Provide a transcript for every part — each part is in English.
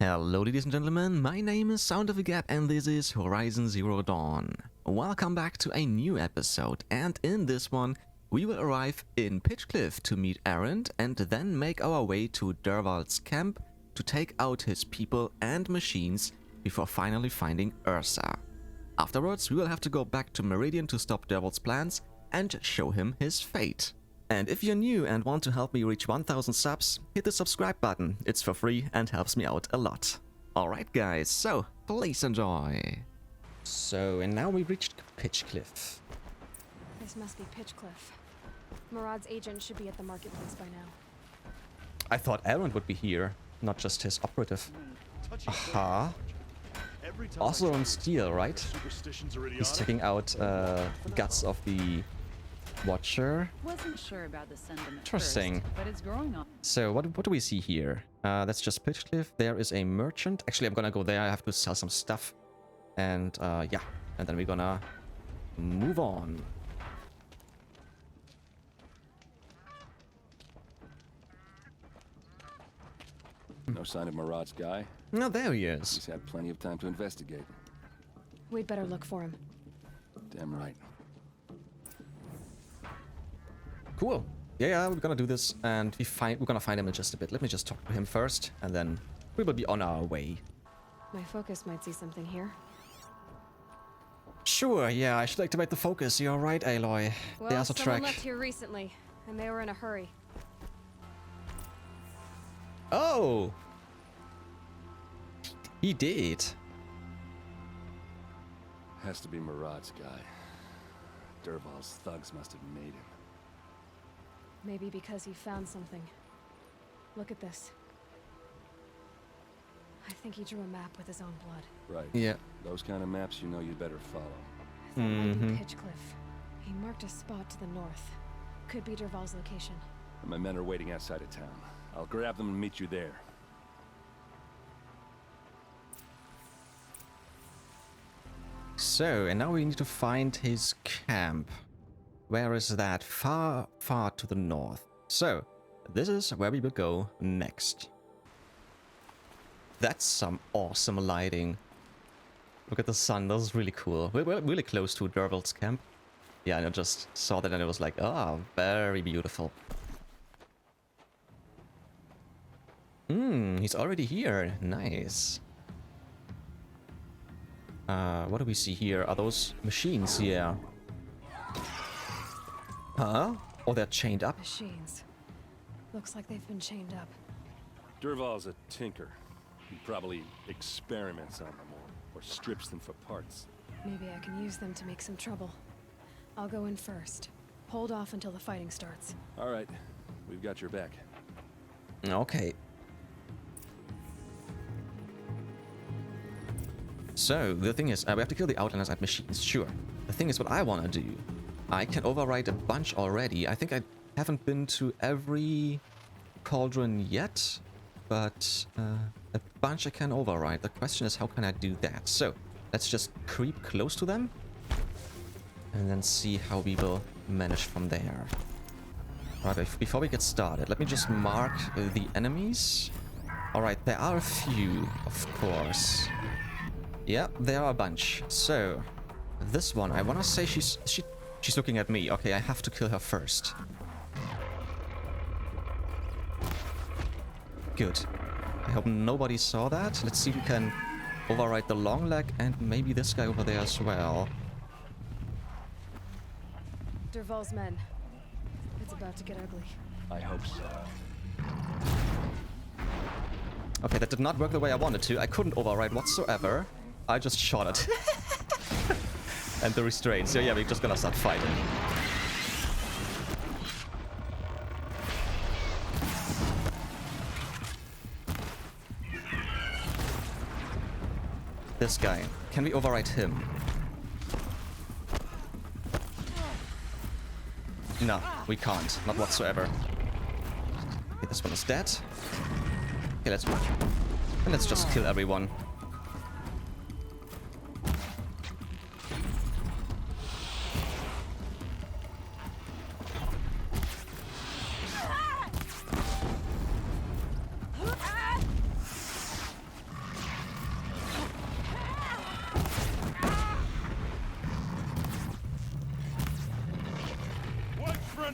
Hello ladies and gentlemen, my name is Sound of a Gap and this is Horizon Zero Dawn. Welcome back to a new episode, and in this one we will arrive in Pitchcliff to meet Erend and then make our way to Dervahl's camp to take out his people and machines before finally finding Ersa. Afterwards we will have to go back to Meridian to stop Dervahl's plans and show him his fate. And if you're new and want to help me reach 1000 subs, hit the subscribe button. It's for free and helps me out a lot. Alright guys, so please enjoy. So, and now we reached Pitchcliff. This must be Pitchcliff. Murad's agent should be at the marketplace by now. I thought Erend would be here, not just his operative. Aha. Also on steel, right? He's checking out guts of the Watcher. Wasn't sure about the sentiment Interesting. first, but it's growing on. So what do we see here? That's just Pitchcliff. There is a merchant. Actually, I'm gonna go there. I have to sell some stuff. And yeah, and then we're gonna move on. No sign of Murad's guy. Now there he is. He's had plenty of time to investigate. We'd better look for him. Damn right. Cool. Yeah, we're gonna do this, and we're gonna find him in just a bit. Let me just talk to him first, and then we will be on our way. My focus might see something here. Sure, yeah, I should activate the focus. You're right, Aloy. Well, There's a someone track. left here recently, and they were in a hurry. Oh! He did. Has to be Murad's guy. Dervahl's thugs must have made him. Maybe because he found something. Look at this. I think he drew a map with his own blood. Right. Yeah. Those kind of maps you know you'd better follow. That might be Pitchcliff. He marked a spot to the north. Could be Dervahl's location. And my men are waiting outside of town. I'll grab them and meet you there. So, and now we need to find his camp. Where is that? Far, far to the north. So, this is where we will go next. That's some awesome lighting. Look at the sun, this is really cool. We're really close to Dervahl's camp. Yeah, and I just saw that and it was like, oh, very beautiful. He's already here. Nice. What do we see here? Are those machines? Yeah. Huh? Oh, they're chained up? Machines. Looks like they've been chained up. Dervahl's a tinker. He probably experiments on them or strips them for parts. Maybe I can use them to make some trouble. I'll go in first. Hold off until the fighting starts. All right. We've got your back. Okay. So, the thing is, we have to kill the Outlanders and machines, sure. The thing is, what I want to do, I can override a bunch already. I think I haven't been to every cauldron yet, but a bunch I can override. The question is, how can I do that? So, let's just creep close to them, and then see how we will manage from there. Alright, before we get started, let me just mark the enemies. Alright, there are a few, of course. Yeah, there are a bunch. So, this one, I want to say she's looking at me. Okay, I have to kill her first. Good. I hope nobody saw that. Let's see if we can override the long leg and maybe this guy over there as well. Dervahl's men. It's about to get ugly. I hope so. Okay, that did not work the way I wanted to. I couldn't override whatsoever. I just shot it. And the restraint. So yeah, we're just gonna start fighting. This guy. Can we override him? No, we can't. Not whatsoever. Okay, this one is dead. Okay, let's just kill everyone.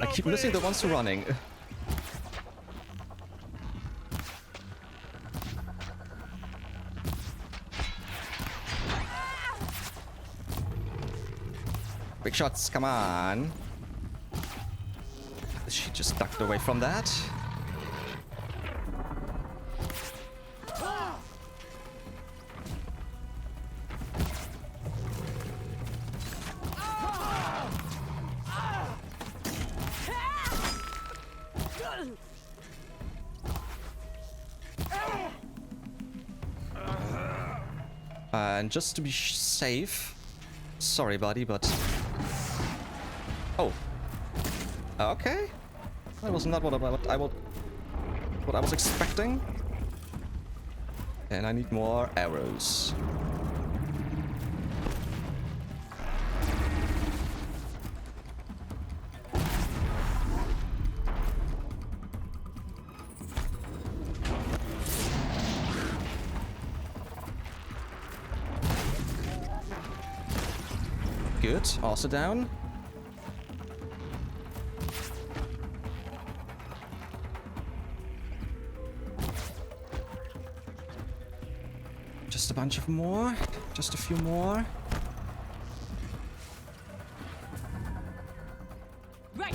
I keep missing the ones who are running. Big shots, come on. She just ducked away from that. And just to be safe, sorry buddy, but... Oh. Okay. That was not what I was expecting. And I need more arrows. Good, also down. Just a bunch of more. Just a few more. Right.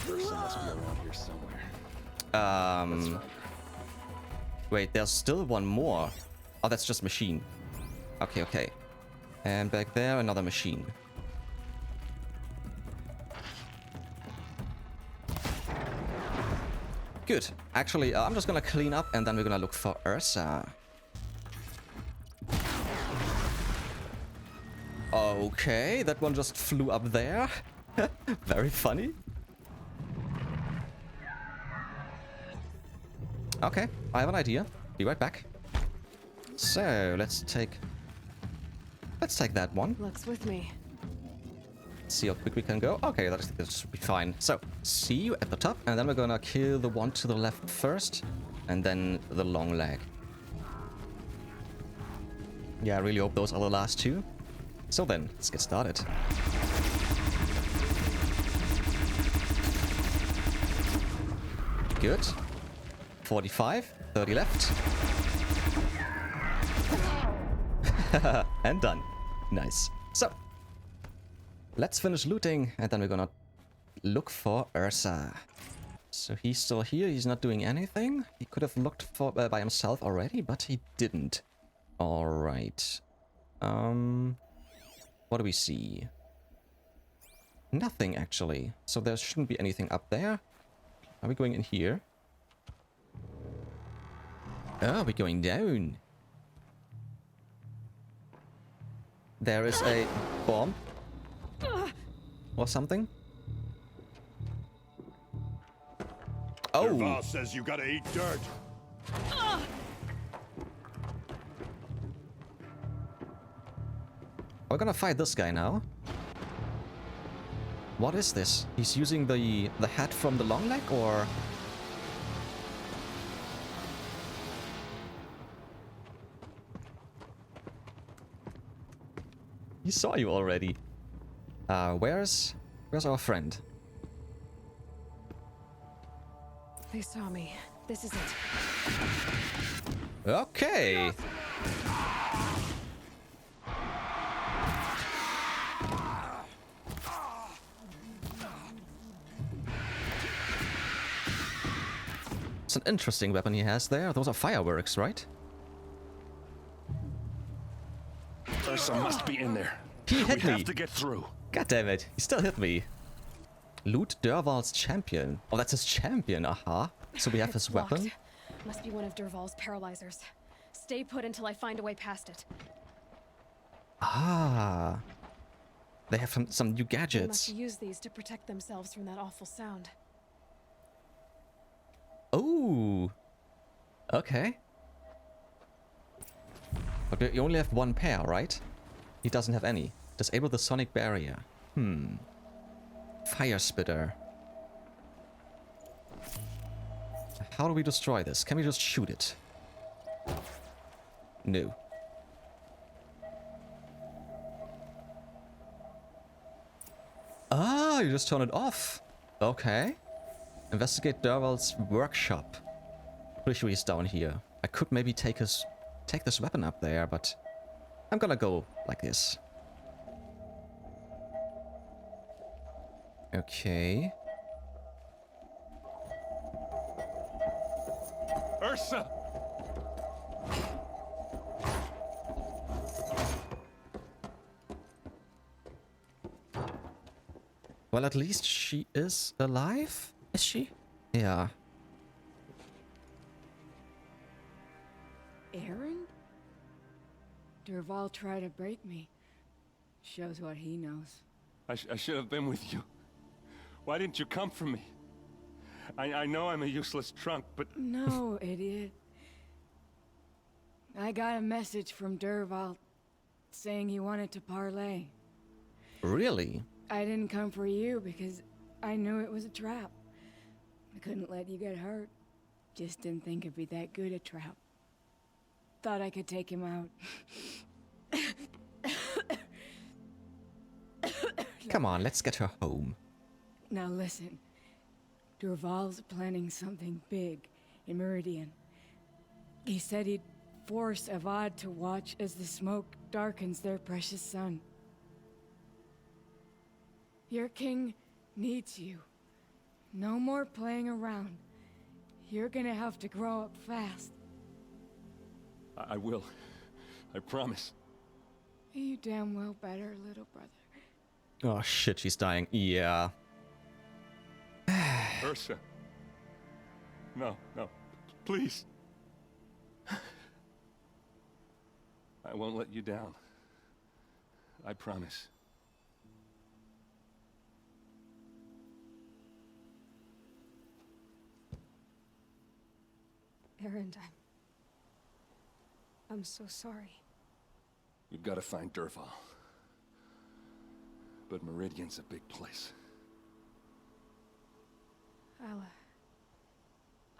Ersa must be around here somewhere. Wait, there's still one more. Oh, that's just machine. Okay, okay. And back there, another machine. Good. Actually, I'm just gonna clean up and then we're gonna look for Ersa. Okay, that one just flew up there. Very funny. Okay, I have an idea. Be right back. So, let's take that one. Looks with me. See how quick we can go. Okay, that should be fine. So, see you at the top, and then we're gonna kill the one to the left first, and then the long leg. Yeah, I really hope those are the last two. So then, let's get started. Good. 45, 30 left. And done. Nice. So, let's finish looting, and then we're gonna look for Ersa. So he's still here, he's not doing anything. He could have looked for by himself already, but he didn't. Alright. What do we see? Nothing, actually. So there shouldn't be anything up there. Are we going in here? Oh, we're going down. There is a bomb. Or something. Oh! Dervahl says you gotta eat dirt. We're gonna fight this guy now. What is this? He's using the hat from the long leg, or... He saw you already. Where's our friend? They saw me. This is it. Okay. It's an interesting weapon he has there. Those are fireworks, right? Ersa must be in there. He hit We me. have to get through. God damn it. He still hit me. Loot Dervahl's champion. Oh, that's his champion. Aha. So we have his It's locked. weapon. Must be one of Dervahl's paralyzers. Stay put until I find a way past it. Ah. They have some new They must gadgets. use these to protect themselves from that awful sound. Oh. Okay. Okay, you only have one pair, right? He doesn't have any. Disable the sonic barrier. Fire spitter. How do we destroy this? Can we just shoot it? No. you just turn it off. Okay. Investigate Dervahl's workshop. Pretty sure he's down here. I could maybe take this weapon up there, but I'm gonna go like this. Okay. Ersa! Well, at least she is alive? Is she? Yeah. Erend? Dervahl tried to break me. Shows what he knows. I should have been with you. Why didn't you come for me? I know I'm a useless trunk, but... No, idiot. I got a message from Dervahl saying he wanted to parlay. Really? I didn't come for you because I knew it was a trap. I couldn't let you get hurt. Just didn't think it'd be that good a trap. Thought I could take him out. Come on, let's get her home. Now listen. Dervahl's planning something big in Meridian. He said he'd force Avad to watch as the smoke darkens their precious sun. Your king needs you. No more playing around. You're gonna have to grow up fast. I will. I promise. You damn well better, little brother. Oh shit, she's dying. Yeah. Ersa. No, no. Please. I won't let you down. I promise. Erend, I'm so sorry. We've got to find Dervahl. But Meridian's a big place.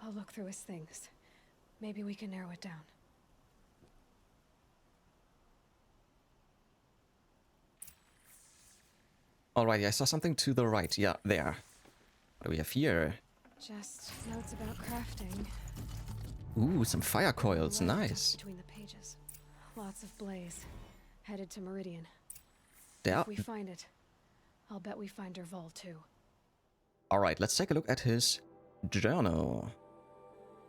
I'll look through his things. Maybe we can narrow it down. Alrighty, I saw something to the right. Yeah, there. What do we have here? Just notes about crafting. Ooh, some fire coils. Nice. Between the pages. Lots of blaze. Headed to Meridian. There. If we find it, I'll bet we find Dervahl too. Alright, let's take a look at his journal.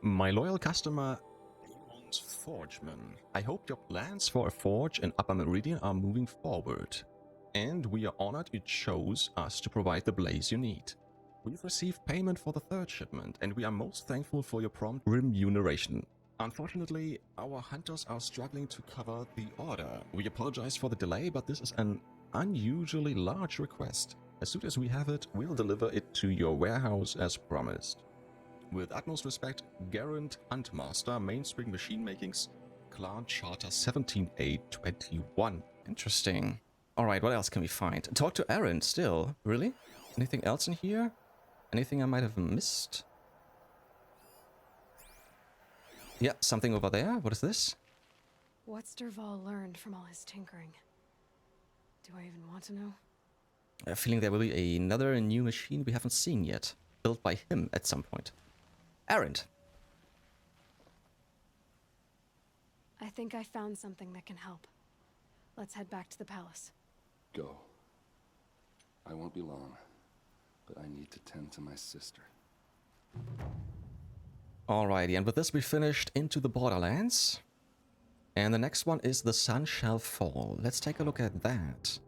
My loyal customer, Forgeman. I hope your plans for a forge in Upper Meridian are moving forward. And we are honored it chose us to provide the blaze you need. We've received payment for the third shipment, and we are most thankful for your prompt remuneration. Unfortunately, our hunters are struggling to cover the order. We apologize for the delay, but this is an unusually large request. As soon as we have it, we'll deliver it to your warehouse as promised. With utmost respect, Erend Huntmaster, Mainspring Machine Makings, Clan Charter 17821. Interesting. Alright, what else can we find? Talk to Erend still. Really? Anything else in here? Anything I might have missed? Yeah, something over there. What is this? What's Dervahl learned from all his tinkering? Do I even want to know? I have a feeling there will be another new machine we haven't seen yet. Built by him at some point. Erend. I think I found something that can help. Let's head back to the palace. Go. I won't be long, but I need to tend to my sister. Alrighty, and with this we finished Into the Borderlands. And the next one is The Sun Shall Fall. Let's take a look at that.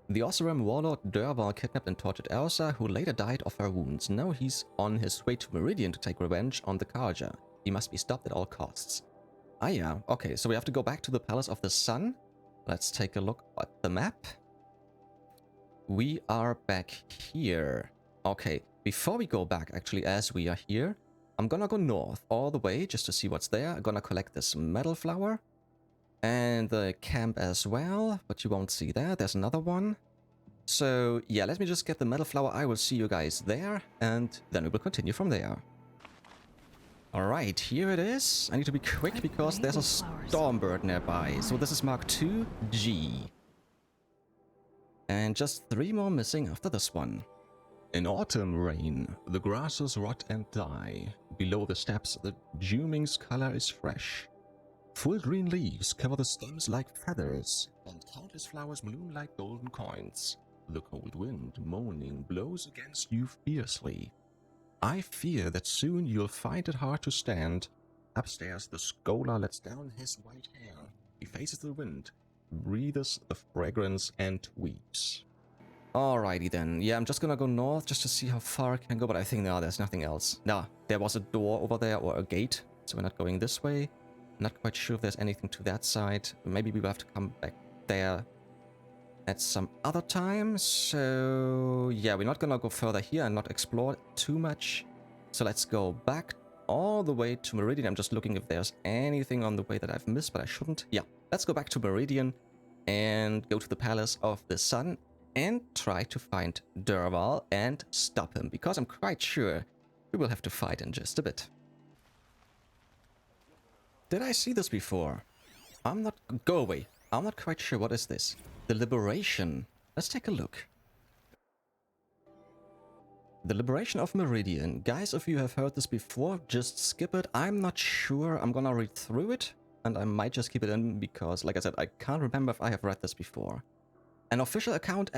The Osram warlord Dervahl kidnapped and tortured Ersa, who later died of her wounds. Now he's on his way to Meridian to take revenge on the Karja. He must be stopped at all costs. Ah yeah, okay, so we have to go back to the Palace of the Sun. Let's take a look at the map. We are back here. Okay, before we go back, actually, as we are here, I'm gonna go north all the way just to see what's there. I'm gonna collect this metal flower. And the camp as well, but you won't see that. There's another one. So, yeah, let me just get the metal flower. I will see you guys there, and then we will continue from there. Alright, here it is. I need to be quick because there's a Stormbird nearby. So this is Mark II G. And just 3 more missing after this one. In autumn rain, the grasses rot and die. Below the steps, the dewming's color is fresh. Full green leaves cover the stems like feathers, and countless flowers bloom like golden coins. The cold wind, moaning, blows against you fiercely. I fear that soon you'll find it hard to stand. Upstairs, the scholar lets down his white hair. He faces the wind, breathes the fragrance, and weeps. Alrighty then. Yeah, I'm just gonna go north just to see how far I can go, but I think no, there's nothing else. Nah, there was a door over there, or a gate, so we're not going this way. Not quite sure if there's anything to that side. Maybe we will have to come back there at some other time. So yeah, we're not gonna go further here and not explore too much. So let's go back all the way to Meridian. I'm just looking if there's anything on the way that I've missed, but I shouldn't. Yeah, let's go back to Meridian and go to the Palace of the Sun and try to find Dervahl and stop him, because I'm quite sure we will have to fight in just a bit. Did I see this before? Go away. I'm not quite sure. What is this? The Liberation. Let's take a look. The Liberation of Meridian. Guys, if you have heard this before, just skip it. I'm not sure. I'm gonna read through it, and I might just keep it in because, like I said, I can't remember if I have read this before. An official account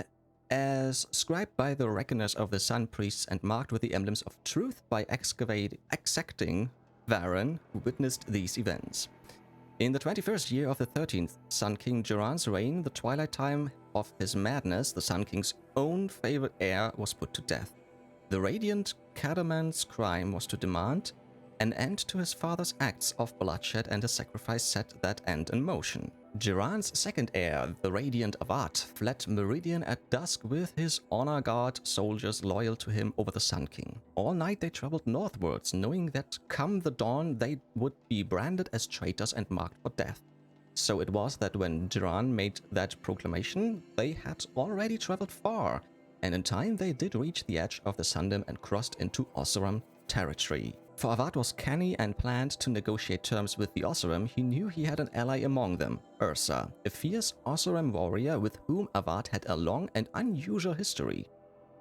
as scribed by the Reckoners of the Sun Priests and marked with the emblems of truth by exacting Erend, who witnessed these events. In the 21st year of the 13th Sun King Geran's reign, the twilight time of his madness, the Sun King's own favorite heir was put to death. The radiant Cadaman's crime was to demand an end to his father's acts of bloodshed, and a sacrifice set that end in motion. Geran's second heir, the radiant Avad, fled Meridian at dusk with his honor guard soldiers loyal to him over the Sun King. All night they traveled northwards, knowing that come the dawn they would be branded as traitors and marked for death. So it was that when Geran made that proclamation, they had already traveled far, and in time they did reach the edge of the Sundom and crossed into Osram territory. For Avad was canny and planned to negotiate terms with the Osram, he knew he had an ally among them, Ersa, a fierce Osram warrior with whom Avad had a long and unusual history.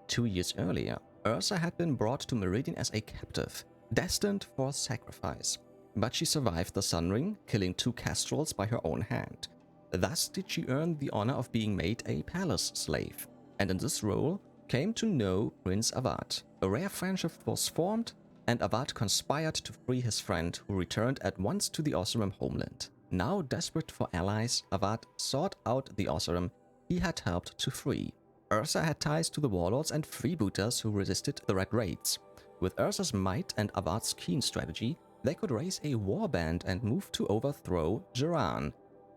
2 years earlier, Ersa had been brought to Meridian as a captive, destined for sacrifice. But she survived the Sun Ring, killing 2 Castrals by her own hand. Thus did she earn the honor of being made a palace slave, and in this role came to know Prince Avad. A rare friendship was formed, and Avad conspired to free his friend, who returned at once to the Osram homeland. Now desperate for allies, Avad sought out the Osram he had helped to free. Ersa had ties to the warlords and freebooters who resisted the Red Raids. With Ursa's might and Avad's keen strategy, they could raise a warband and move to overthrow Geran.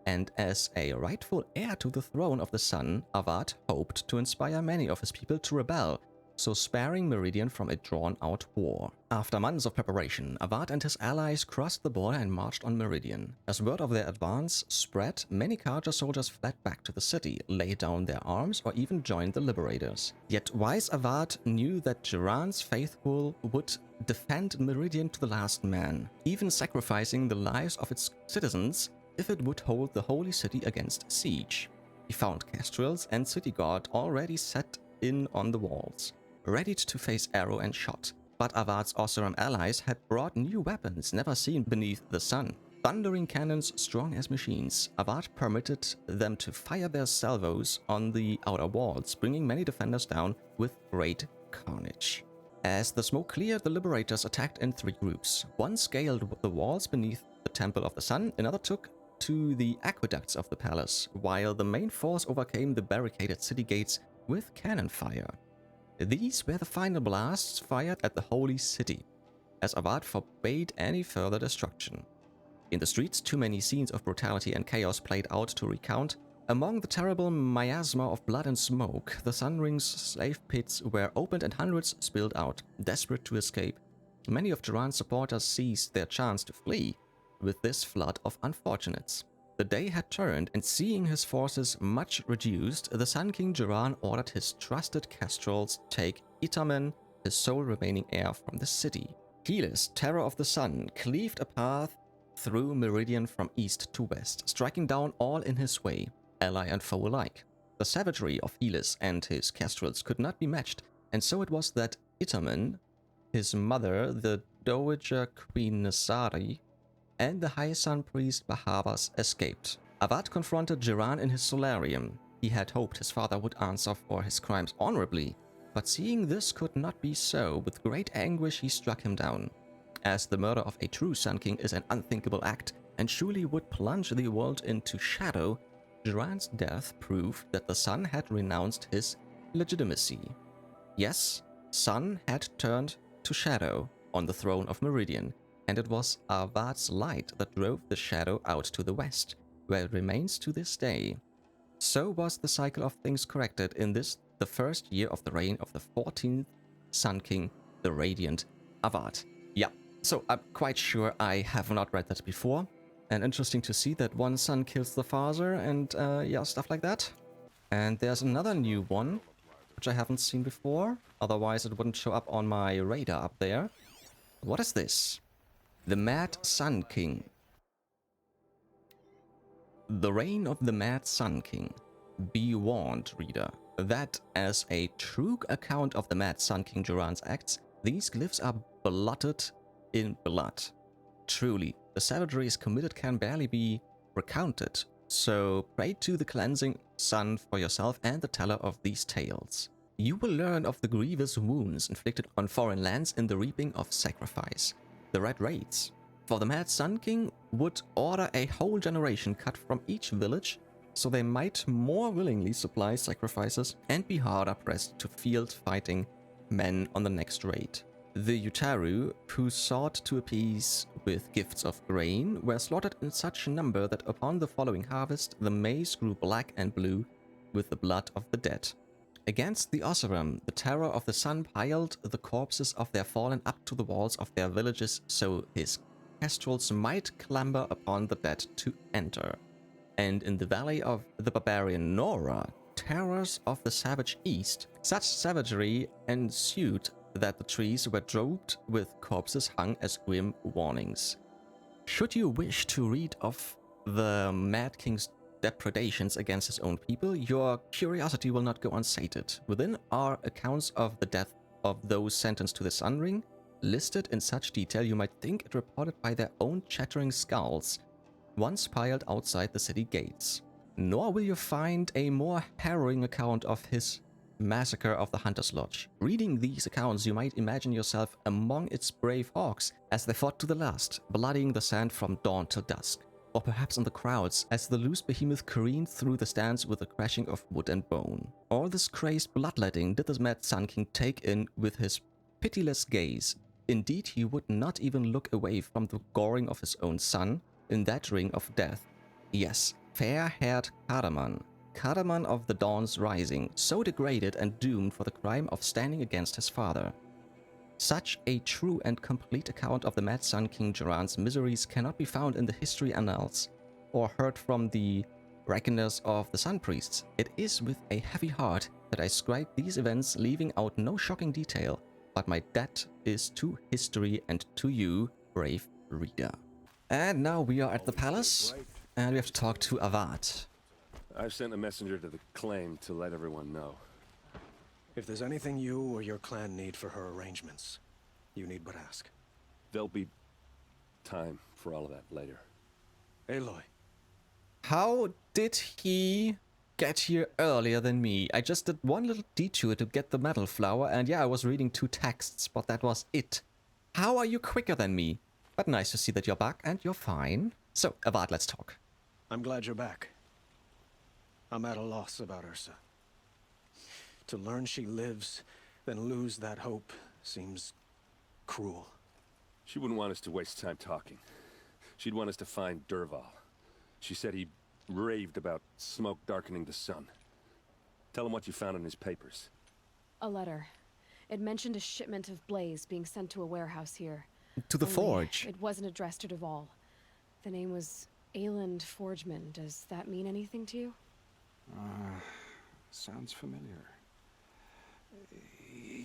And as a rightful heir to the throne of the Sun, Avad hoped to inspire many of his people to rebel, so sparing Meridian from a drawn-out war. After months of preparation, Avad and his allies crossed the border and marched on Meridian. As word of their advance spread, many Carja soldiers fled back to the city, laid down their arms, or even joined the Liberators. Yet wise Avad knew that Geran's faithful would defend Meridian to the last man, even sacrificing the lives of its citizens if it would hold the holy city against siege. He found Castrals and city guard already set in on the walls, ready to face arrow and shot. But Avad's Osram allies had brought new weapons never seen beneath the sun. Thundering cannons strong as machines, Avad permitted them to fire their salvos on the outer walls, bringing many defenders down with great carnage. As the smoke cleared, the Liberators attacked in 3 groups. One scaled the walls beneath the Temple of the Sun, another took to the aqueducts of the palace, while the main force overcame the barricaded city gates with cannon fire. These were the final blasts fired at the holy city, as Avad forbade any further destruction. In the streets, too many scenes of brutality and chaos played out to recount. Among the terrible miasma of blood and smoke, the Sun Ring's slave pits were opened and hundreds spilled out, desperate to escape. Many of Geran's supporters seized their chance to flee with this flood of unfortunates. The day had turned, and seeing his forces much reduced, the Sun King Geran ordered his trusted Castrals take Itamen, his sole remaining heir, from the city. Helis, Terror of the Sun, cleaved a path through Meridian from east to west, striking down all in his way, ally and foe alike. The savagery of Helis and his Castrals could not be matched, And so it was that Itamen, his mother, the Dowager Queen Nasari, and the High Sun Priest Bahavas escaped. Avad confronted Jiran in his solarium. He had hoped his father would answer for his crimes honorably, but seeing this could not be so, with great anguish he struck him down. As the murder of a true Sun King is an unthinkable act, and surely would plunge the world into shadow, Jiran's death proved that the Sun had renounced his legitimacy. Yes, Sun had turned to shadow on the throne of Meridian, and it was Avad's light that drove the shadow out to the west, where it remains to this day. So was the cycle of things corrected in this, the first year of the reign of the 14th Sun King, the Radiant Avad. Yeah, so I'm quite sure I have not read that before, and interesting to see that one son kills the father and yeah, stuff like that. And there's another new one, which I haven't seen before, otherwise it wouldn't show up on my radar up there. What is this? The Mad Sun King. The reign of the Mad Sun King. Be warned, reader, that as a true account of the Mad Sun King Jiran's acts, these glyphs are blotted in blood. Truly, the savageries committed can barely be recounted, so pray to the cleansing sun for yourself and the teller of these tales. You will learn of the grievous wounds inflicted on foreign lands in the reaping of sacrifice, the Red Raids. For the Mad Sun King would order a whole generation cut from each village, so they might more willingly supply sacrifices and be harder pressed to field fighting men on the next raid. The Utaru, who sought to appease with gifts of grain, were slaughtered in such number that upon the following harvest the maize grew black and blue with the blood of the dead. Against the Oseram, the terror of the sun piled the corpses of their fallen up to the walls of their villages so his kestrels might clamber upon the dead to enter. And in the valley of the barbarian Nora, terrors of the savage east, such savagery ensued that the trees were draped with corpses hung as grim warnings. Should you wish to read of the Mad King's depredations against his own people, your curiosity will not go unsated. Within are accounts of the death of those sentenced to the Sun Ring, listed in such detail you might think it reported by their own chattering skulls, once piled outside the city gates. Nor will you find a more harrowing account of his massacre of the Hunter's Lodge. Reading these accounts, you might imagine yourself among its brave orcs as they fought to the last, bloodying the sand from dawn till dusk. Or perhaps in the crowds as the loose behemoth careened through the stands with the crashing of wood and bone. All this crazed bloodletting did the Mad Sun King take in with his pitiless gaze. Indeed, he would not even look away from the goring of his own son in that ring of death. Yes, fair-haired Cardamon of the Dawn's Rising, so degraded and doomed for the crime of standing against his father. Such a true and complete account of the Mad Sun King Jiran's miseries cannot be found in the history annals, or heard from the reckoners of the Sun Priests. It is with a heavy heart that I scribe these events, leaving out no shocking detail, but my debt is to history and to you, brave reader. And now we are at the palace, and we have to talk to Avad. I've sent a messenger to the claim to let everyone know. If there's anything you or your clan need for her arrangements, you need but ask. There'll be time for all of that later. Aloy. How did he get here earlier than me? I just did one little detour to get the metal flower, and yeah, I was reading 2 texts, but that was it. How are you quicker than me? But nice to see that you're back and you're fine. So, Avad, let's talk. I'm glad you're back. I'm at a loss about Ersa. To learn she lives, then lose that hope, seems cruel. She wouldn't want us to waste time talking. She'd want us to find Dervahl. She said he raved about smoke darkening the sun. Tell him what you found in his papers. A letter. It mentioned a shipment of blaze being sent to a warehouse here. To the Only forge. It wasn't addressed to Dervahl. The name was Erend Forgeman. Does that mean anything to you? Sounds familiar.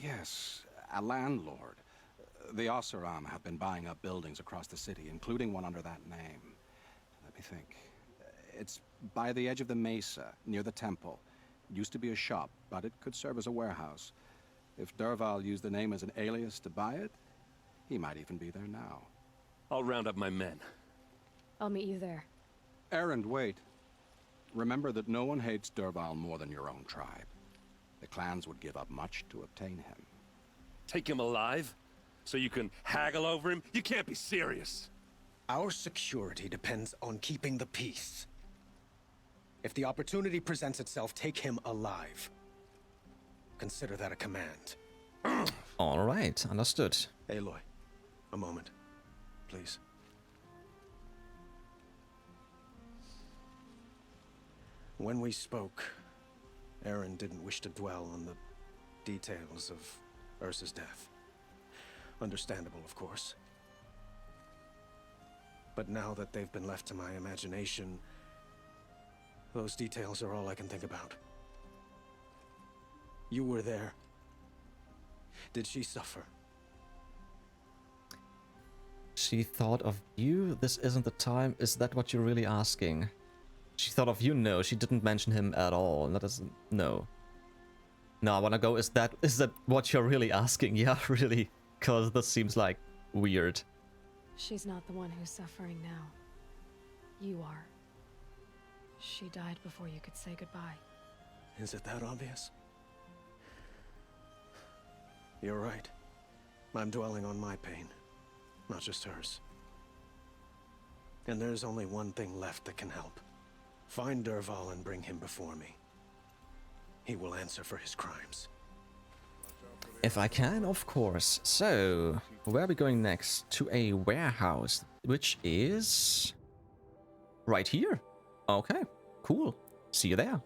Yes, a landlord. The Oseram have been buying up buildings across the city, including one under that name. Let me think. It's by the edge of the mesa, near the temple. Used to be a shop, but it could serve as a warehouse. If Dervahl used the name as an alias to buy it, he might even be there now. I'll round up my men. I'll meet you there. Erend, wait. Remember that no one hates Dervahl more than your own tribe. The clans would give up much to obtain him. Take him alive? So you can haggle over him? You can't be serious. Our security depends on keeping the peace. If the opportunity presents itself, take him alive. Consider that a command. All right, understood. Aloy, a moment, please. When we spoke, Erend didn't wish to dwell on the details of Ersa's death. Understandable, of course. But now that they've been left to my imagination, those details are all I can think about. You were there. Did she suffer? She thought of you? This isn't the time. Is that what you're really asking? She thought of you? No, she didn't mention him at all. That doesn't... No. No, I wanna go. Is that what you're really asking? Yeah, really. Because this seems like weird. She's not the one who's suffering now. You are. She died before you could say goodbye. Is it that obvious? You're right. I'm dwelling on my pain, not just hers. And there's only one thing left that can help. Find Dervahl and bring him before me. He will answer for his crimes. If I can, of course. So, where are we going next? To a warehouse, which is... right here. Okay, cool. See you there.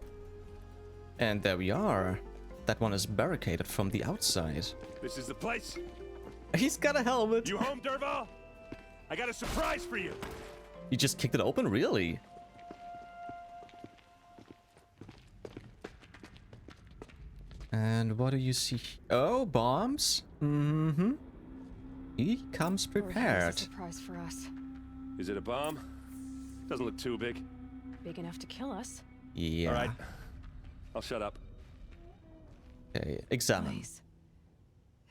And there we are. That one is barricaded from the outside. This is the place. He's got a helmet. You home, Dervahl? I got a surprise for you. He just kicked it open, really? And what do you see? Oh, bombs? Mm-hmm. He comes Or here's prepared. a surprise for us. Is it a bomb? Doesn't look too big. Big enough to kill us. Yeah. All right. I'll shut up. Okay, examine. Blaze.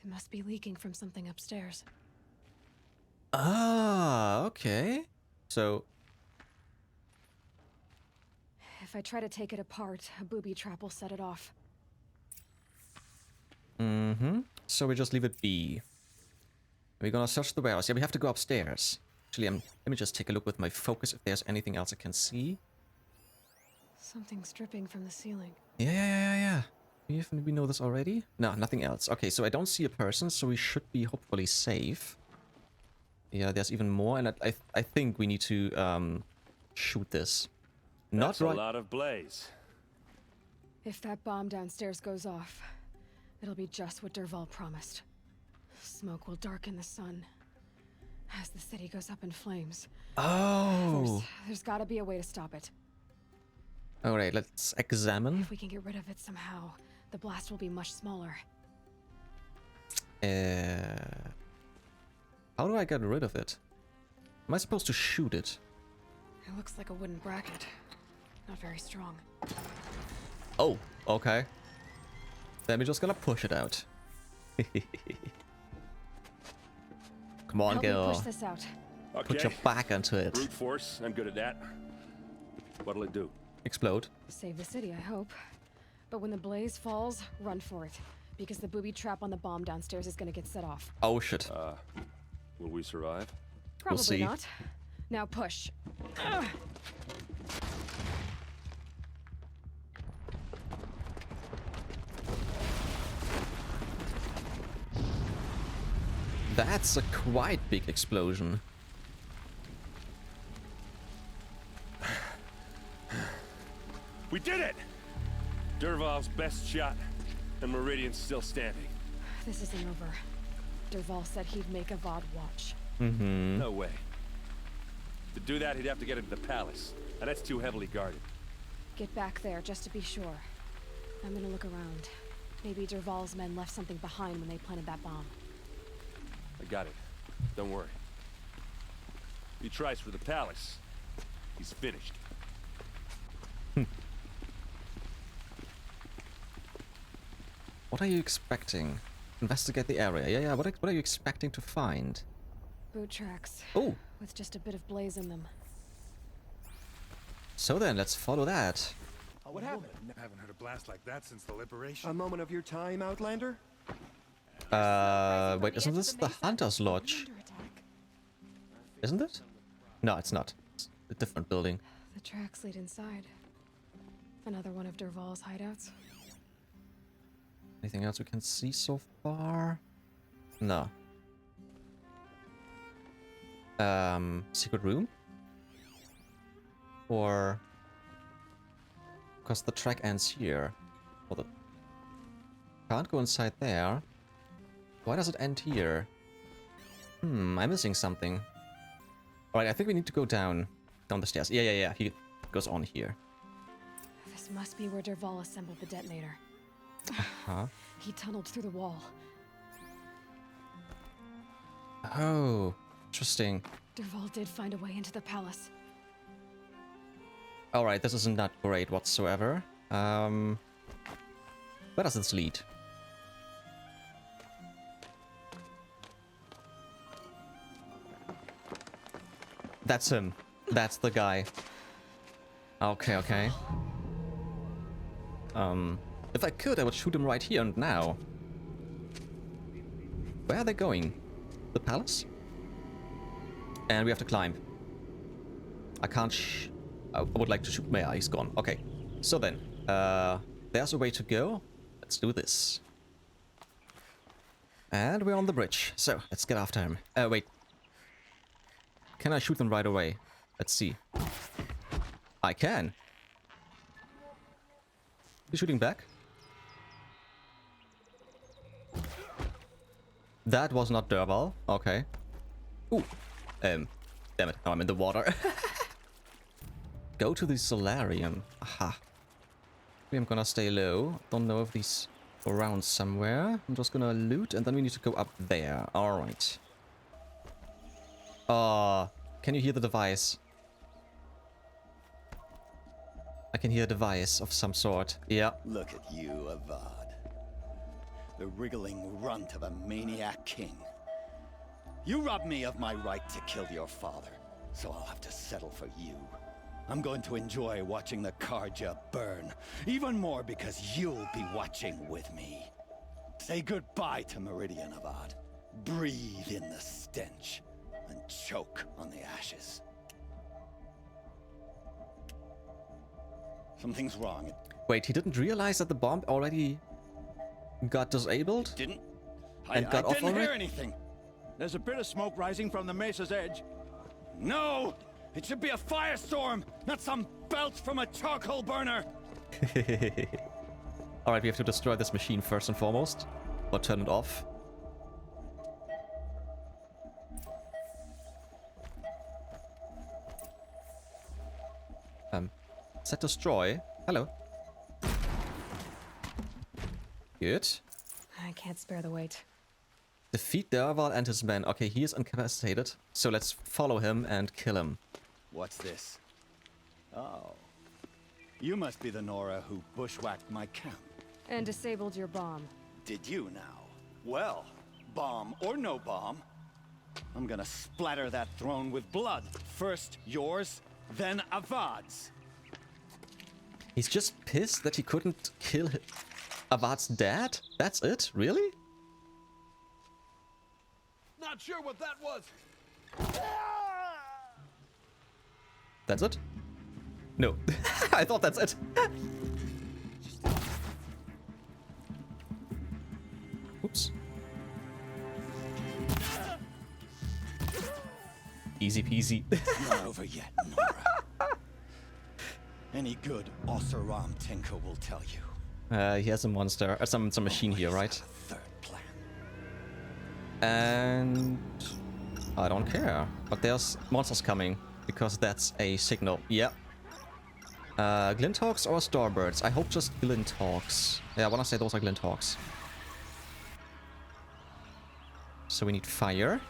It must be leaking from something upstairs. Ah, okay. So, If I try to take it apart, a booby trap will set it off. so we just leave it be. We're gonna search the warehouse. Yeah, we have to go upstairs. Actually, let me just take a look with my focus if there's anything else I can see. Something's dripping from the ceiling. Yeah. We know this already? No, nothing else. Okay, so I don't see a person, so we should be hopefully safe. Yeah, there's even more, and I think we need to shoot this. That's Not right. a lot of blaze. If that bomb downstairs goes off, it'll be just what Dervahl promised. Smoke will darken the sun as the city goes up in flames. Oh. There's gotta be a way to stop it. Alright, let's examine. If we can get rid of it somehow, the blast will be much smaller. How do I get rid of it? Am I supposed to shoot it? It looks like a wooden bracket. Not very strong. Oh, okay. Then we're just gonna push it out. Come on, Help me girl. push this out. Okay. Put your back into it. Brute force. I'm good at that. What'll it do? Explode. Save the city, I hope. But when the blaze falls, run for it. Because the booby trap on the bomb downstairs is gonna get set off. Oh, shit. Will we survive? Probably see. not. Now push. Ugh. That's a quite big explosion. We did it! Dervahl's best shot, and Meridian's still standing. This isn't over. Dervahl said he'd make a VOD watch. No way. To do that, he'd have to get into the palace, and that's too heavily guarded. Get back there, just to be sure. I'm gonna look around. Maybe Dervahl's men left something behind when they planted that bomb. I got it. Don't worry. He tries for the palace. He's finished. What are you expecting? Investigate the area. Yeah, yeah. What are you expecting to find? Boot tracks. Oh, With just a bit of blaze in them. so then let's follow that. What happened? I haven't heard a blast like that since the Liberation. A moment of your time, Outlander? Wait, isn't this the Hunter's Lodge? Isn't it? No, it's not. It's a different building. The tracks lead inside. Another one of Dervahl's hideouts. Anything else we can see so far? No. Secret room? Or... Because the track ends here. Or the... Can't go inside there. Why does it end here? I'm missing something. Alright, I think we need to go down the stairs. Yeah. He goes on here. This must be where Dervahl assembled the detonator. Huh? He tunneled through the wall. Oh, interesting. Dervahl did find a way into the palace. Alright, this is not great whatsoever. Where does this lead? That's him. That's the guy. Okay. If I could, I would shoot him right here and now. Where are they going? The palace? And we have to climb. I can't I would like to shoot. Yeah, he's gone. Okay. So then, there's a way to go. Let's do this. And we're on the bridge. So, let's get after him. Wait. Can I shoot them right away? Let's see. I can. He's shooting back. That was not Dervahl. Okay. Ooh. Damn it. Now I'm in the water. Go to the solarium. Aha. I'm gonna stay low. Don't know if he's around somewhere. I'm just gonna loot and then we need to go up there. Alright. Can you hear the device? I can hear a device of some sort. Yeah. Look at you, Avad. The wriggling runt of a maniac king. You robbed me of my right to kill your father, so I'll have to settle for you. I'm going to enjoy watching the Karja burn, even more because you'll be watching with me. Say goodbye to Meridian, Avad. Breathe in the stench, and choke on the ashes. Something's wrong. Wait, he didn't realize that the bomb already got disabled? Didn't? And I got off didn't hear already? anything. There's a bit of smoke rising from the mesa's edge. No! It should be a firestorm, not some belch from a charcoal burner! Alright, we have to destroy this machine first and foremost. Or turn it off. Set destroy. Hello. Good. I can't spare the weight. Defeat Dervahl and his men. Okay, he is incapacitated. So let's follow him and kill him. What's this? Oh. You must be the Nora who bushwhacked my camp. And disabled your bomb. Did you now? Well, bomb or no bomb, I'm gonna splatter that throne with blood. First yours, then Avad's. He's just pissed that he couldn't kill Avad's dad? That's it? Really? Not sure what that was. That's it? No. I thought that's it. Oops. Easy peasy. Not over yet, Nora. Any good Oseram Tinker will tell you. He has a monster, some machine here, Always right? have a third plan. And I don't care. But there's monsters coming because that's a signal. Yeah. Glinthawks or Starbirds? I hope just Glinthawks. Yeah, I wanna say those are Glinthawks. So we need fire.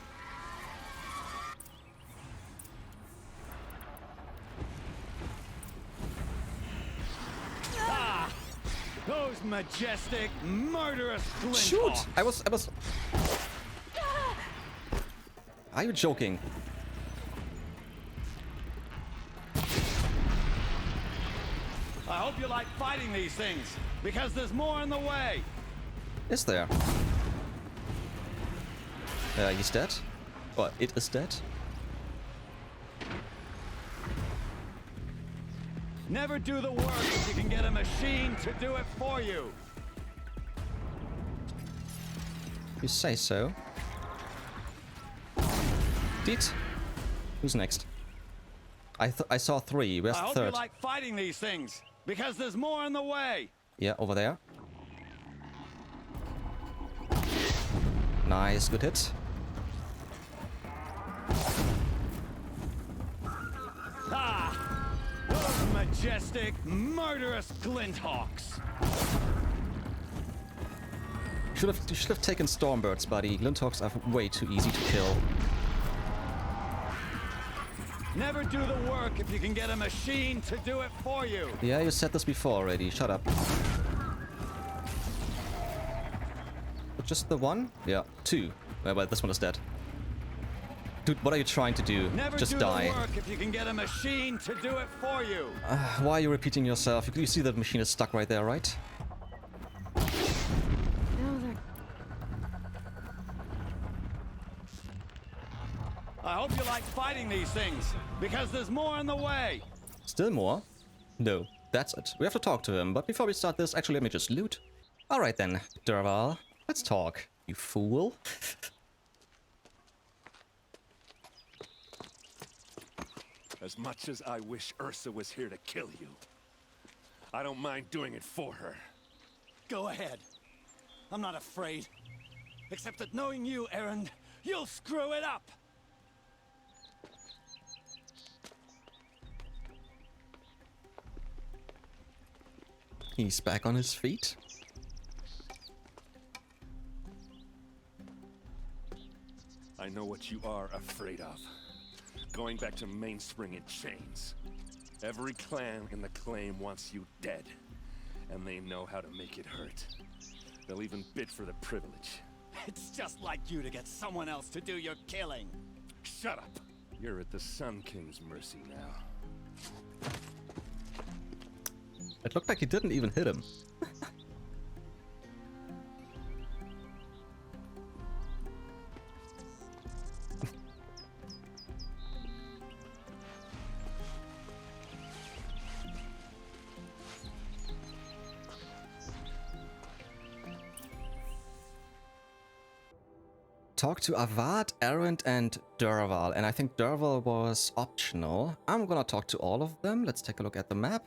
Those Those majestic, murderous glint Shoot! hawks. I was... Are you joking? I hope you like fighting these things, because there's more in the way. Is there? He's dead? Or it is dead? Never do the work if you can get a machine to do it for you. You say so. Deet? Who's next? I saw 3. Where's I the hope third? you like fighting these things, because there's more in the way. Yeah, over there. Nice, good hit. Ah! Those majestic, murderous glint hawks. You should have taken Stormbirds, buddy. Glinthawks are way too easy to kill. Never do the work if you can get a machine to do it for you. Yeah, you said this before already. Shut up. Just the one? Yeah, 2. Well, this one is dead. Dude, what are you trying to do? Never Just do die. the work if you can get a machine to do it for you. Why are you repeating yourself? You see that machine is stuck right there, right? No, they're... I hope you like fighting these things, because there's more in the way. Still more? No, that's it. We have to talk to him, but before we start this, actually let me just loot. Alright then, Dervahl. Let's talk, you fool. As much as I wish Ersa was here to kill you, I don't mind doing it for her. Go ahead. I'm not afraid. Except that knowing you, Erend, you'll screw it up. He's back on his feet. I know what you are afraid of. Going back to Mainspring in chains. Every clan in the claim wants you dead. And they know how to make it hurt. They'll even bid for the privilege. It's just like you to get someone else to do your killing. Shut up! You're at the Sun King's mercy now. It looked like he didn't even hit him. Talk to Avad, Erend, and Dervahl, and I think Dervahl was optional. I'm gonna talk to all of them. Let's take a look at the map.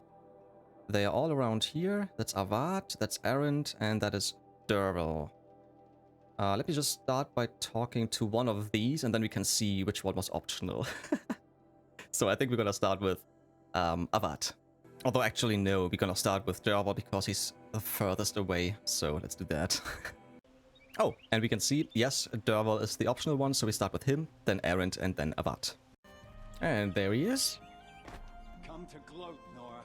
They are all around here. That's Avad, that's Erend, and that is Dervahl. Let me just start by talking to one of these, and then we can see which one was optional. So I think we're gonna start with Avad. Although actually no, we're gonna start with Dervahl because he's the furthest away. So let's do that. Oh, and we can see, yes, Dervahl is the optional one, so we start with him, then Erend, and then Avad. And there he is. Come to gloat, Nora.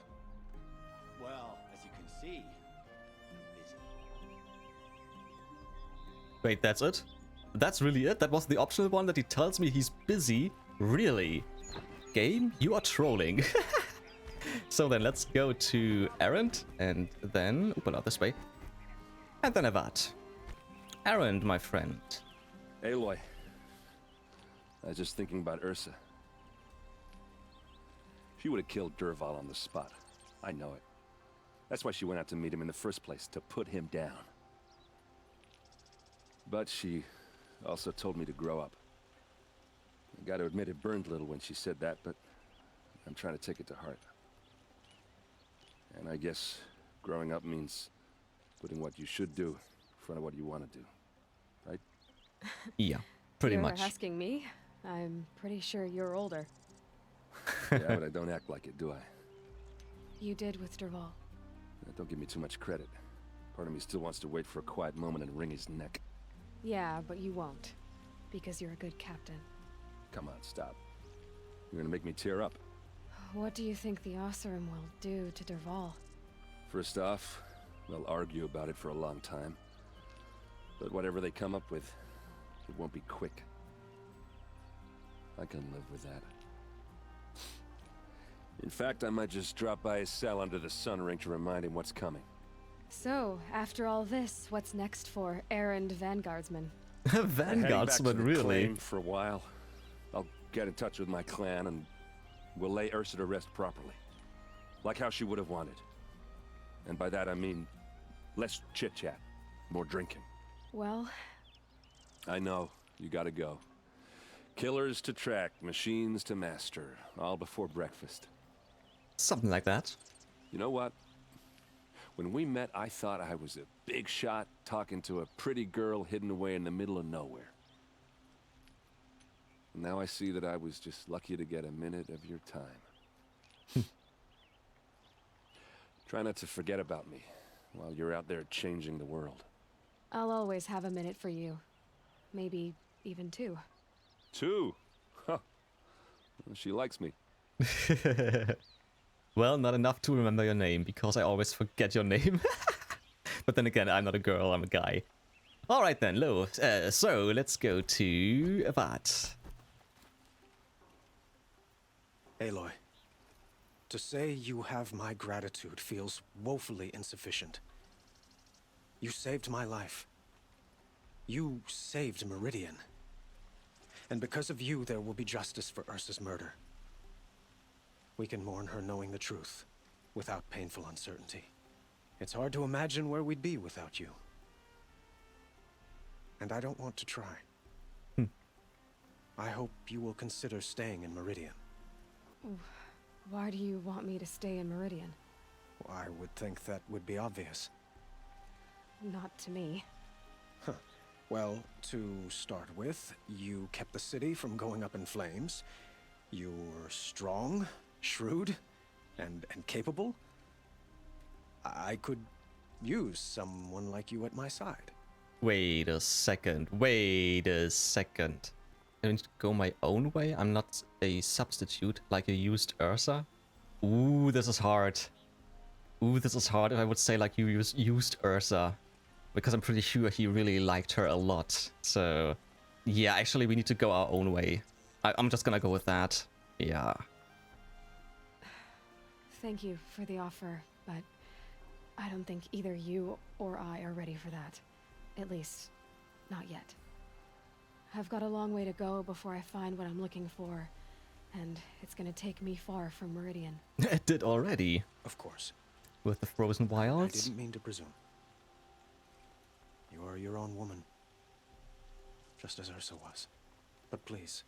Well, as you can see, I'm busy. Wait, that's it? That's really it? That was the optional one that he tells me he's busy? Really? Game, you are trolling. So then let's go to Erend, and then... Open up this way. And then Avad. Erend, my friend. Aloy. I was just thinking about Ersa. She would have killed Dervahl on the spot. I know it. That's why she went out to meet him in the first place, to put him down. But she also told me to grow up. I gotta admit it burned a little when she said that, but I'm trying to take it to heart. And I guess growing up means putting what you should do in front of what you want to do, right? Yeah, pretty You're much. asking me? I'm pretty sure you're older. Yeah, but I don't act like it, do I? You did with Dervahl. Don't give me too much credit. Part of me still wants to wait for a quiet moment and wring his neck. Yeah, but you won't. Because you're a good captain. Come on, stop. You're gonna make me tear up. What do you think the Oseram will do to Dervahl? First off, They'll argue about it for a long time. But whatever they come up with, it won't be quick. I can live with that. In fact, I might just drop by his cell under the sun ring to remind him what's coming. So, after all this, what's next for Erend Vanguardsman? Vanguardsman, really? Claim for a while. I'll get in touch with my clan and we'll lay Ersa to rest properly. Like how she would have wanted. And by that I mean less chit-chat, more drinking. Well, I know, you gotta go. Killers to track, machines to master, all before breakfast. Something like that. You know what? When we met, I thought I was a big shot talking to a pretty girl hidden away in the middle of nowhere. And now I see that I was just lucky to get a minute of your time. Try not to forget about me while you're out there changing the world. I'll always have a minute for you. Maybe even 2. 2? Huh. Well, she likes me. Well, not enough to remember your name, because I always forget your name. But then again, I'm not a girl, I'm a guy. Alright then, Lo. So, let's go to Avad. Aloy, to say you have my gratitude feels woefully insufficient. You saved my life. You saved Meridian. And because of you, there will be justice for Ersa's murder. We can mourn her knowing the truth, without painful uncertainty. It's hard to imagine where we'd be without you. And I don't want to try. I hope you will consider staying in Meridian. Why do you want me to stay in Meridian? I would think that would be obvious. Not to me. Well, to start with, you kept the city from going up in flames. You're strong, shrewd, and capable. I could use someone like you at my side. Wait a second. Wait a second. I need to go my own way? I'm not a substitute like you used Ersa? Ooh, this is hard. Ooh, this is hard if I would say like you used Ersa. Because I'm pretty sure he really liked her a lot. So, yeah, actually we need to go our own way. I'm just gonna go with that. Yeah. Thank you for the offer, but I don't think either you or I are ready for that. At least, not yet. I've got a long way to go before I find what I'm looking for, and it's gonna take me far from Meridian. It did already. Of course. With the frozen wilds. I didn't mean to presume. You are your own woman. Just as Ersa was. But please,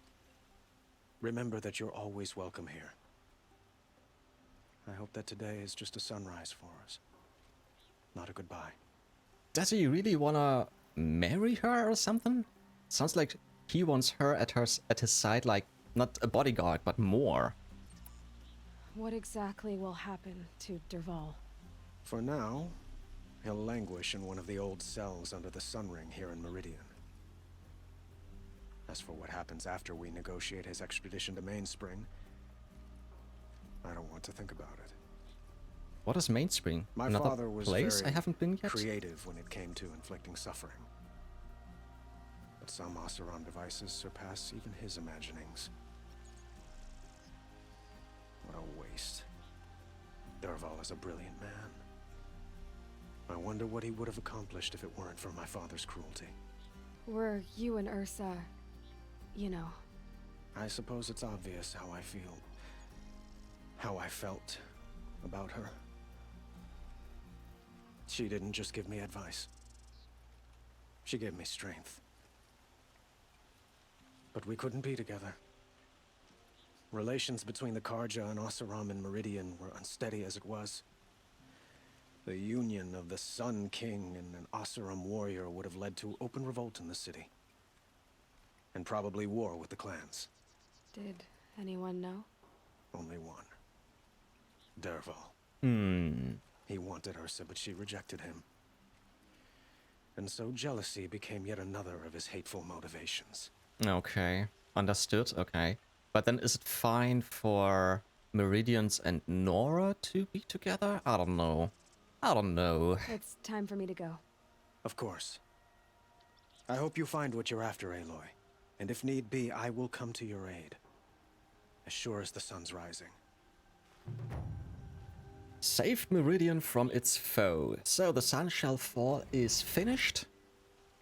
remember that you're always welcome here. I hope that today is just a sunrise for us. Not a goodbye. Does he really wanna marry her or something? Sounds like he wants her at his side, like not a bodyguard, but more. What exactly will happen to Dervahl? For now, he'll languish in one of the old cells under the sun ring here in Meridian. As for what happens after we negotiate his extradition to Mainspring, I don't want to think about it. What is Mainspring? My Another father was place very I haven't been yet? creative when it came to inflicting suffering. But some Oseram devices surpass even his imaginings. What a waste. Dervahl is a brilliant man. I wonder what he would have accomplished if it weren't for my father's cruelty. Were you and Ersa, you know? I suppose it's obvious how I feel. How I felt about her. She didn't just give me advice. She gave me strength. But we couldn't be together. Relations between the Karja and Oseram and Meridian were unsteady as it was. The union of the Sun King and an Oseram warrior would have led to open revolt in the city. And probably war with the clans. Did anyone know? Only one. Dervahl. He wanted Ersa, but she rejected him. And so jealousy became yet another of his hateful motivations. Okay, understood, okay. But then is it fine for Meridians and Nora to be together? I don't know. I don't know. It's time for me to go. Of course. I hope you find what you're after, Aloy. And if need be, I will come to your aid. As sure as the sun's rising. Saved Meridian from its foe. So the sun shall fall is finished.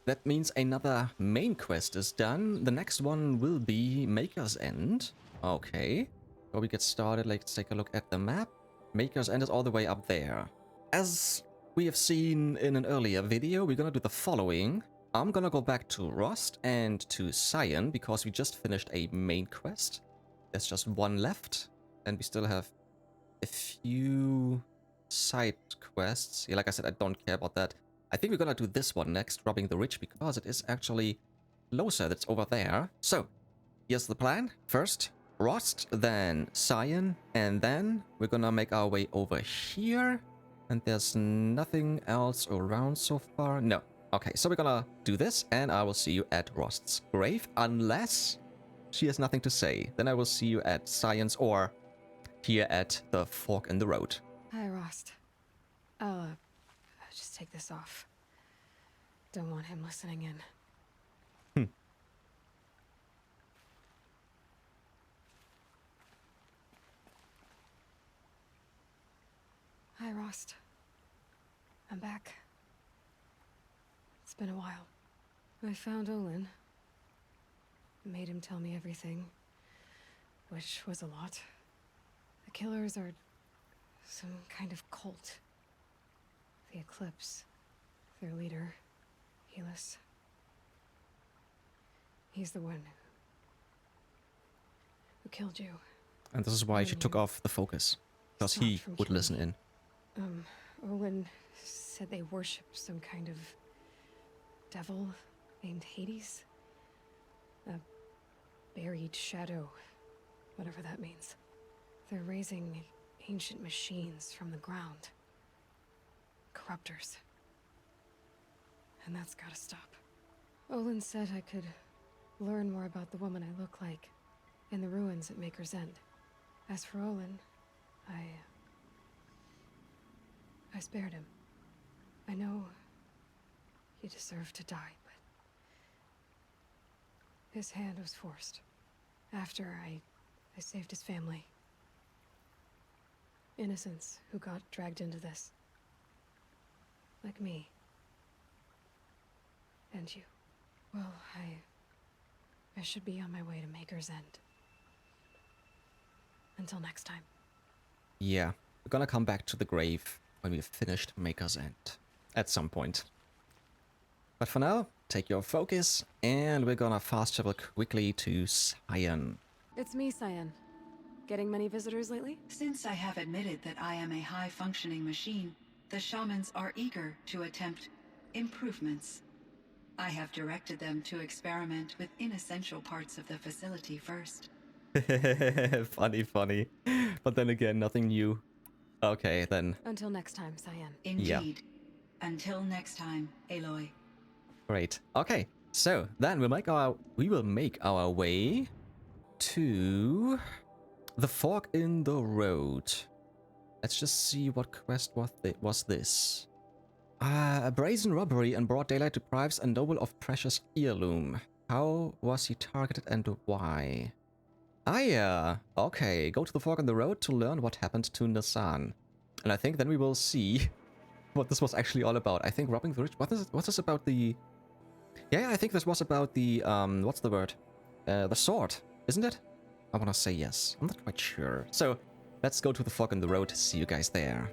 That means another main quest is done. The next one will be Maker's End. Okay. Before we get started, let's take a look at the map. Maker's End is all the way up there. As we have seen in an earlier video, we're gonna do the following. I'm gonna go back to Rost and to Cyan because we just finished a main quest. There's just one left, and we still have a few side quests. Yeah, like I said, I don't care about that. I think we're gonna do this one next, robbing the rich, because it is actually closer. That's over there. So, here's the plan. First, Rost, then Cyan, and then we're gonna make our way over here. And there's nothing else around so far. No. Okay, so we're gonna do this, and I will see you at Rost's grave, unless she has nothing to say. Then I will see you at Cyan's or here at the fork in the road. Hi, Rost. I'll just take this off. Don't want him listening in. Hi, Rost. I'm back. It's been a while. I found Olin. Made him tell me everything, which was a lot. The killers are some kind of cult. The Eclipse, their leader, Helis. He's the one who killed you. And this is why she took off the focus, because he would listen in. Olin said they worship some kind of devil named Hades. A buried shadow, whatever that means. They're raising ancient machines from the ground. Corruptors. And that's gotta stop. Olin said I could learn more about the woman I look like in the ruins at Maker's End. As for Olin, I spared him. I know he deserved to die, but his hand was forced. After I saved his family. Innocents who got dragged into this. Like me. And you. Well, I should be on my way to Maker's End. Until next time. Yeah, we're gonna come back to the grave when we've finished Maker's End. At some point. But for now, take your focus, and we're gonna fast travel quickly to Cyan. It's me, Cyan. Getting many visitors lately? Since I have admitted that I am a high-functioning machine, the shamans are eager to attempt improvements. I have directed them to experiment with inessential parts of the facility first. Funny. But then again, nothing new. Okay, then. Until next time, Cyan. Indeed. Yeah. Until next time, Aloy. Great. Okay, so then we will make our way to the fork in the road. Let's just see what quest was this. A brazen robbery in broad daylight deprives a noble of precious heirloom. How was he targeted and why? Ah yeah, okay, go to the fork in the road to learn what happened to Nasan. And I think then we will see what this was actually all about. I think robbing the rich, what's this about the... Yeah, I think this was about the, what's the word? The sword, isn't it? I wanna say yes, I'm not quite sure. So, let's go to the fork in the road, see you guys there.